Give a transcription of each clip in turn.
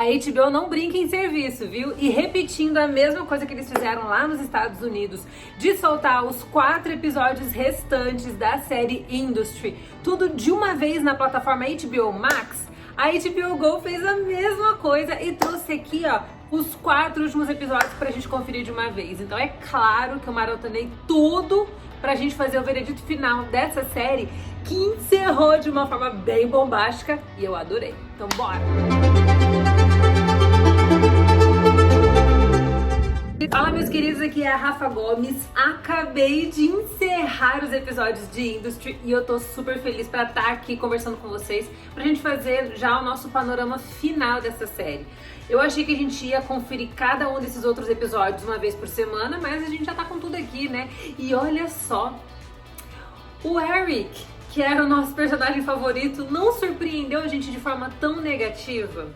A HBO não brinca em serviço, viu? E repetindo a mesma coisa que eles fizeram lá nos Estados Unidos, de soltar os 4 episódios restantes da série Industry, tudo de uma vez na plataforma HBO Max, a HBO Go fez a mesma coisa e trouxe aqui, ó, os 4 últimos episódios pra gente conferir de uma vez. Então é claro que eu maratonei tudo pra gente fazer o veredito final dessa série, que encerrou de uma forma bem bombástica e eu adorei. Então bora! Fala, meus queridos, aqui é a Rafa Gomes. Acabei de encerrar os episódios de Industry e eu tô super feliz pra estar aqui conversando com vocês pra gente fazer já o nosso panorama final dessa série. Eu achei que a gente ia conferir cada um desses outros episódios uma vez por semana, mas a gente já tá com tudo aqui, né? E olha só, o Eric, que era o nosso personagem favorito, não surpreendeu a gente de forma tão negativa.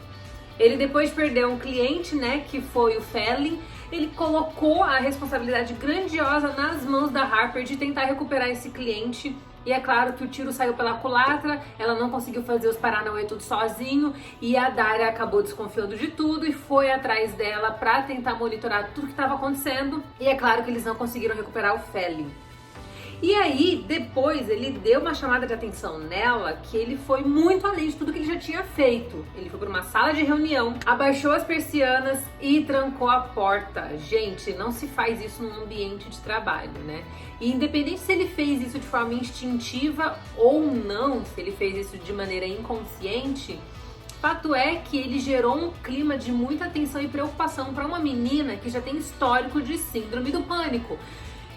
Ele, depois de perder um cliente, né, que foi o Felin, ele colocou a responsabilidade grandiosa nas mãos da Harper de tentar recuperar esse cliente. E é claro que o tiro saiu pela culatra, ela não conseguiu fazer os Paranauê tudo sozinho e a Daria acabou desconfiando de tudo e foi atrás dela pra tentar monitorar tudo que estava acontecendo. E é claro que eles não conseguiram recuperar o Felin. E aí, depois, ele deu uma chamada de atenção nela que ele foi muito além de tudo que ele já tinha feito. Ele foi para uma sala de reunião, abaixou as persianas e trancou a porta. Gente, não se faz isso num ambiente de trabalho, né? E independente se ele fez isso de forma instintiva ou não, se ele fez isso de maneira inconsciente, fato é que ele gerou um clima de muita tensão e preocupação para uma menina que já tem histórico de síndrome do pânico.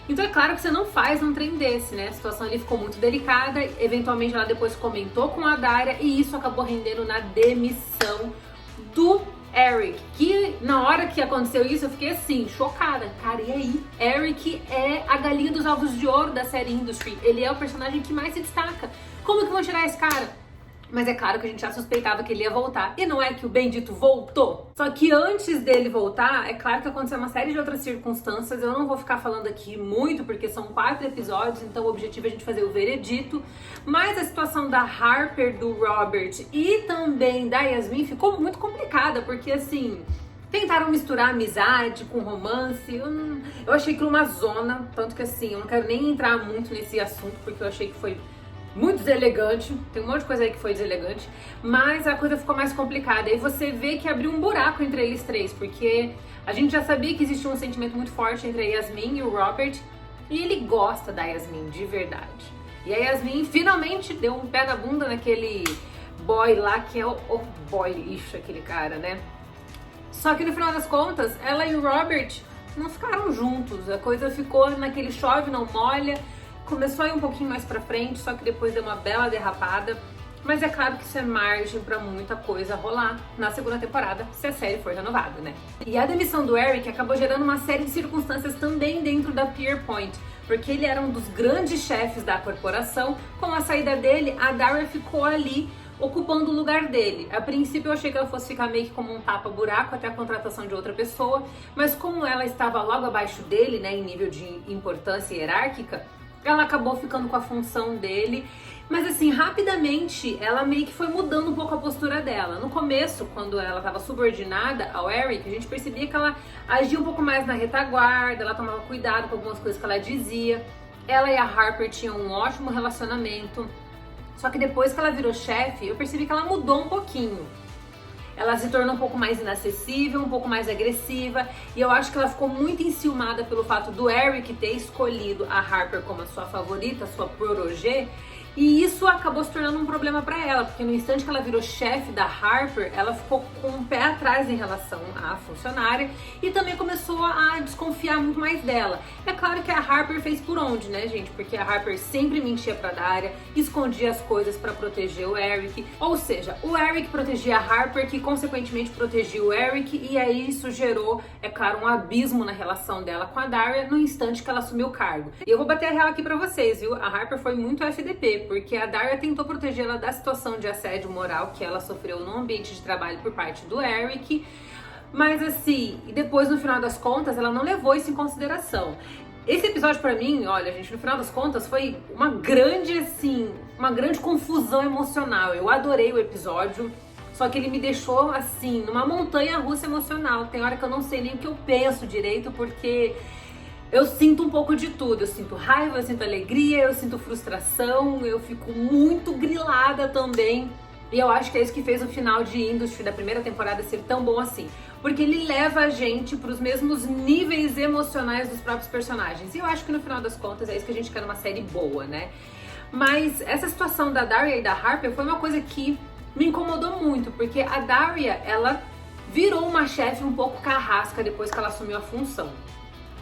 Então é claro que você não faz um trem desse, né? A situação ali ficou muito delicada, eventualmente ela depois comentou com a Daria e isso acabou rendendo na demissão do Eric. Que na hora que aconteceu isso eu fiquei assim, chocada. Cara, e aí? Eric é a galinha dos ovos de ouro da série Industry. Ele é o personagem que mais se destaca. Como que vão tirar esse cara? Mas é claro que a gente já suspeitava que ele ia voltar. E não é que o bendito voltou? Só que antes dele voltar, é claro que aconteceu uma série de outras circunstâncias. Eu não vou ficar falando aqui muito, porque são 4 episódios, então o objetivo é a gente fazer o veredito. Mas a situação da Harper, do Robert e também da Yasmin ficou muito complicada, porque assim, tentaram misturar amizade com romance. Eu achei aquilo uma zona, tanto que assim, eu não quero nem entrar muito nesse assunto, porque eu achei que foi muito deselegante, tem um monte de coisa aí que foi deselegante, mas a coisa ficou mais complicada. E você vê que abriu um buraco entre eles três, porque a gente já sabia que existia um sentimento muito forte entre a Yasmin e o Robert, e ele gosta da Yasmin de verdade. E a Yasmin finalmente deu um pé na bunda naquele boy lá, que é o boy lixo, aquele cara, né? Só que no final das contas, ela e o Robert não ficaram juntos, a coisa ficou naquele chove, não molha. Começou a ir um pouquinho mais pra frente, só que depois deu uma bela derrapada. Mas é claro que isso é margem pra muita coisa rolar na segunda temporada, se a série for renovada, né? E a demissão do Eric acabou gerando uma série de circunstâncias também dentro da Pierpoint, porque ele era um dos grandes chefes da corporação. Com a saída dele, a Daria ficou ali ocupando o lugar dele. A princípio eu achei que ela fosse ficar meio que como um tapa-buraco até a contratação de outra pessoa, mas como ela estava logo abaixo dele, né, em nível de importância hierárquica, ela acabou ficando com a função dele. Mas assim, rapidamente ela meio que foi mudando um pouco a postura dela. No começo, quando ela estava subordinada ao Eric, a gente percebia que ela agia um pouco mais na retaguarda, ela tomava cuidado com algumas coisas que ela dizia. Ela e a Harper tinham um ótimo relacionamento. Só que depois que ela virou chefe, eu percebi que ela mudou um pouquinho. Ela se tornou um pouco mais inacessível, um pouco mais agressiva, e eu acho que ela ficou muito enciumada pelo fato do Eric ter escolhido a Harper como a sua favorita, a sua protégé, e isso acabou se tornando um problema pra ela, porque no instante que ela virou chefe da Harper, ela ficou com o pé atrás em relação à funcionária e também começou a desconfiar muito mais dela. É claro que a Harper fez por onde, né, gente? Porque a Harper sempre mentia pra Daria, escondia as coisas pra proteger o Eric, ou seja, o Eric protegia a Harper, que consequentemente protegia o Eric, e aí isso gerou, é claro, um abismo na relação dela com a Daria no instante que ela assumiu o cargo. E eu vou bater a real aqui pra vocês, viu? A Harper foi muito FDP, porque a Daria tentou protegê-la da situação de assédio moral que ela sofreu no ambiente de trabalho por parte do Eric, mas assim, e depois no final das contas ela não levou isso em consideração. Esse episódio pra mim, olha gente, no final das contas foi uma grande confusão emocional. Eu adorei o episódio, Só que ele me deixou, assim, numa montanha-russa emocional. Tem hora que eu não sei nem o que eu penso direito, porque eu sinto um pouco de tudo. Eu sinto raiva, eu sinto alegria, eu sinto frustração, eu fico muito grilada também. E eu acho que é isso que fez o final de Industry da primeira temporada ser tão bom assim. Porque ele leva a gente pros mesmos níveis emocionais dos próprios personagens. E eu acho que no final das contas é isso que a gente quer numa série boa, né? Mas essa situação da Daria e da Harper foi uma coisa que me incomodou muito, porque a Daria, ela virou uma chefe um pouco carrasca depois que ela assumiu a função.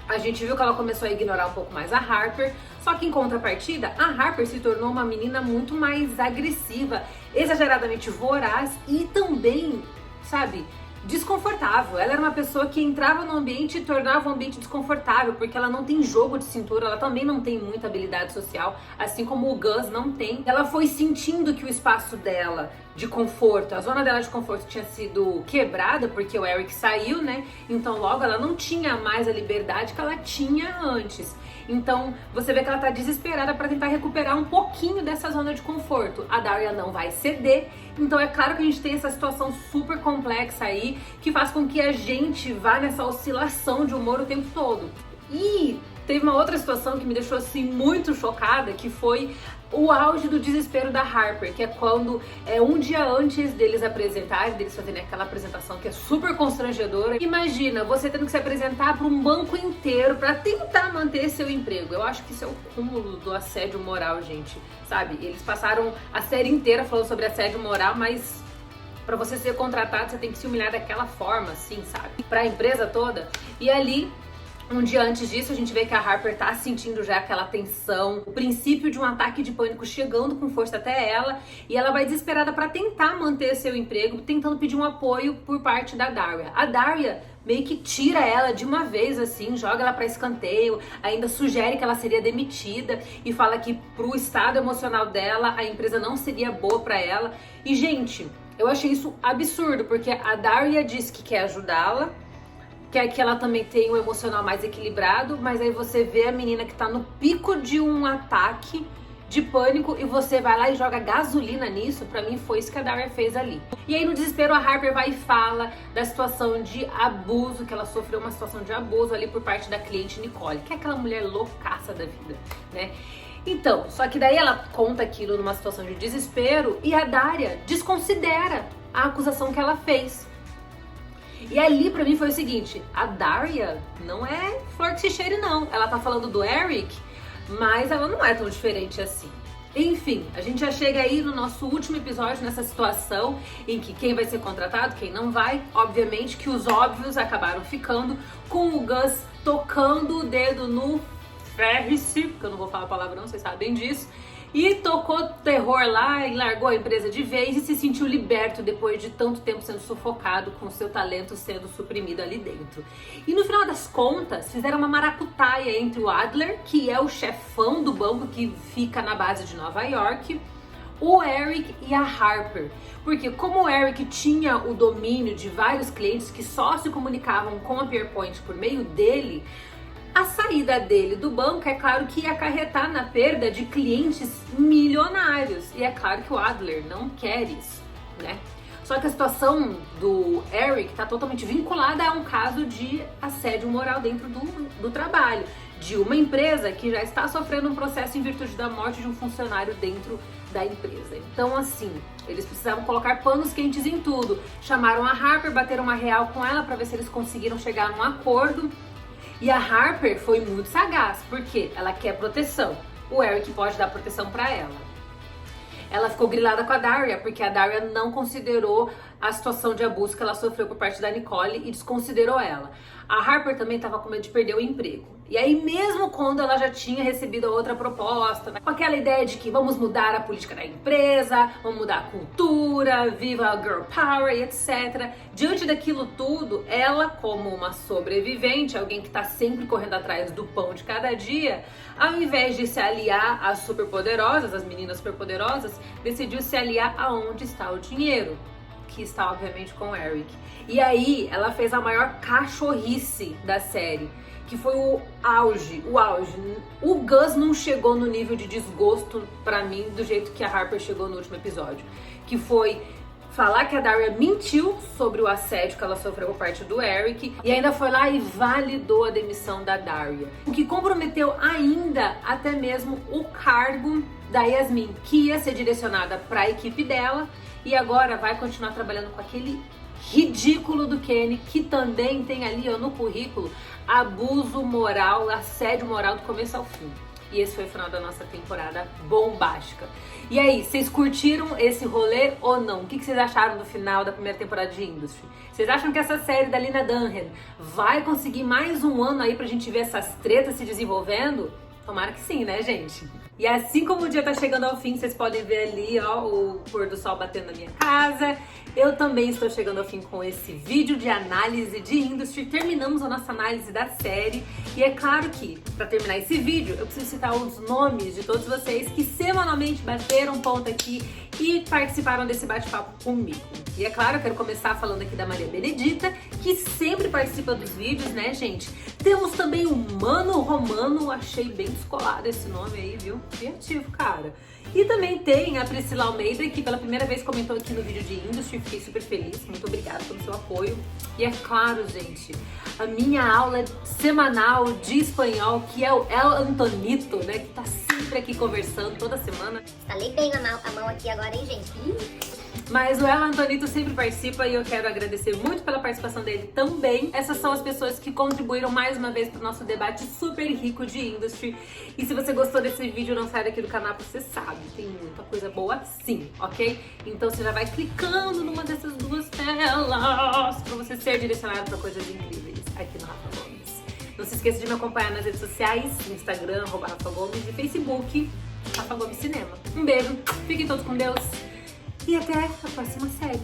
A gente viu que ela começou a ignorar um pouco mais a Harper, só que em contrapartida, a Harper se tornou uma menina muito mais agressiva, exageradamente voraz e também, sabe, desconfortável. Ela era uma pessoa que entrava no ambiente e tornava o ambiente desconfortável, porque ela não tem jogo de cintura, ela também não tem muita habilidade social, assim como o Gus não tem. Ela foi sentindo que o espaço dela de conforto, a zona dela de conforto tinha sido quebrada, porque o Eric saiu, né? Então logo ela não tinha mais a liberdade que ela tinha antes. Então você vê que ela tá desesperada para tentar recuperar um pouquinho dessa zona de conforto. A Daria não vai ceder, então é claro que a gente tem essa situação super complexa aí, que faz com que a gente vá nessa oscilação de humor o tempo todo. E teve uma outra situação que me deixou assim muito chocada, que foi o auge do desespero da Harper, que é quando um dia antes deles apresentarem, deles fazerem aquela apresentação que é super constrangedora. Imagina você tendo que se apresentar para um banco inteiro para tentar manter seu emprego. Eu acho que isso é o cúmulo do assédio moral, gente, sabe? Eles passaram a série inteira falando sobre assédio moral, mas para você ser contratado você tem que se humilhar daquela forma, assim, sabe? Para a empresa toda. E ali, um dia antes disso, a gente vê que a Harper tá sentindo já aquela tensão, o princípio de um ataque de pânico chegando com força até ela, e ela vai desesperada para tentar manter seu emprego, tentando pedir um apoio por parte da Daria. A Daria meio que tira ela de uma vez, assim, joga ela para escanteio, ainda sugere que ela seria demitida e fala que pro estado emocional dela, a empresa não seria boa para ela. E, gente, eu achei isso absurdo, porque a Daria disse que quer ajudá-la, quer que ela também tenha um emocional mais equilibrado, mas aí você vê a menina que tá no pico de um ataque de pânico e você vai lá e joga gasolina nisso. Pra mim foi isso que a Daria fez ali. E aí no desespero a Harper vai e fala da situação de abuso, que ela sofreu uma situação de abuso ali por parte da cliente Nicole, que é aquela mulher loucaça da vida, né? Então, só que daí ela conta aquilo numa situação de desespero e a Daria desconsidera a acusação que ela fez. E ali pra mim foi o seguinte, a Daria não é flor que se cheire não, ela tá falando do Eric, mas ela não é tão diferente assim. Enfim, a gente já chega aí no nosso último episódio, nessa situação em que quem vai ser contratado, quem não vai. Obviamente que os óbvios acabaram ficando, com o Gus tocando o dedo no Ferris, porque eu não vou falar palavrão, vocês sabem disso, e tocou terror lá e largou a empresa de vez e se sentiu liberto depois de tanto tempo sendo sufocado, com seu talento sendo suprimido ali dentro. E no final das contas, fizeram uma maracutaia entre o Adler, que é o chefão do banco que fica na base de Nova York, o Eric e a Harper. Porque como o Eric tinha o domínio de vários clientes que só se comunicavam com a Pierpoint por meio dele, a saída dele do banco, é claro que ia acarretar na perda de clientes milionários. E é claro que o Adler não quer isso, né? Só que a situação do Eric está totalmente vinculada a um caso de assédio moral dentro do trabalho, de uma empresa que já está sofrendo um processo em virtude da morte de um funcionário dentro da empresa. Então, assim, eles precisavam colocar panos quentes em tudo. Chamaram a Harper, bateram uma real com ela para ver se eles conseguiram chegar num acordo. E a Harper foi muito sagaz, porque ela quer proteção. O Eric pode dar proteção pra ela. Ela ficou grilada com a Daria, porque a Daria não considerou a situação de abuso que ela sofreu por parte da Nicole e desconsiderou ela. A Harper também estava com medo de perder o emprego. E aí, mesmo quando ela já tinha recebido a outra proposta, né, com aquela ideia de que vamos mudar a política da empresa, vamos mudar a cultura, viva a girl power e etc. Diante daquilo tudo, ela, como uma sobrevivente, alguém que está sempre correndo atrás do pão de cada dia, ao invés de se aliar às superpoderosas, às meninas superpoderosas, decidiu se aliar aonde está o dinheiro, que está obviamente com o Eric. E aí ela fez a maior cachorrice da série, que foi o auge. O Gus não chegou no nível de desgosto pra mim do jeito que a Harper chegou no último episódio, que foi falar que a Daria mentiu sobre o assédio que ela sofreu por parte do Eric e ainda foi lá e validou a demissão da Daria, o que comprometeu ainda até mesmo o cargo da Yasmin, que ia ser direcionada para a equipe dela e agora vai continuar trabalhando com aquele ridículo do Kenny, que também tem ali no currículo abuso moral, assédio moral do começo ao fim. E esse foi o final da nossa temporada bombástica. E aí, vocês curtiram esse rolê ou não? O que vocês acharam do final da primeira temporada de Industry? Vocês acham que essa série da Lena Dunham vai conseguir mais um ano aí pra gente ver essas tretas se desenvolvendo? Tomara que sim, né, gente? E assim como o dia tá chegando ao fim, vocês podem ver ali, o pôr do sol batendo na minha casa. Eu também estou chegando ao fim com esse vídeo de análise de Industry. Terminamos a nossa análise da série. E é claro que, para terminar esse vídeo, eu preciso citar os nomes de todos vocês que semanalmente bateram ponto aqui e participaram desse bate-papo comigo. E é claro, eu quero começar falando aqui da Maria Benedita, que sempre participa dos vídeos, né, gente? Temos também o Mano Romano, achei bem descolado esse nome aí, viu? Criativo, cara. E também tem a Priscila Almeida, que pela primeira vez comentou aqui no vídeo de Industry, fiquei super feliz, muito obrigada pelo seu apoio. E é claro, gente, a minha aula semanal de espanhol, que é o El Antonito, né, que tá sempre aqui conversando toda semana. Estalei bem a mão aqui agora, hein, gente? Mas o El Antonito sempre participa e eu quero agradecer muito pela participação dele também. Essas são as pessoas que contribuíram mais uma vez para o nosso debate super rico de Industry. E se você gostou desse vídeo, não sai daqui do canal, você sabe, tem muita coisa boa sim, ok? Então você já vai clicando numa dessas duas telas para você ser direcionado para coisas incríveis aqui no Rafa Gomes. Não se esqueça de me acompanhar nas redes sociais, no Instagram, @Rafa Gomes, e Facebook, Rafa Gomes Cinema. Um beijo, fiquem todos com Deus. E até a próxima série.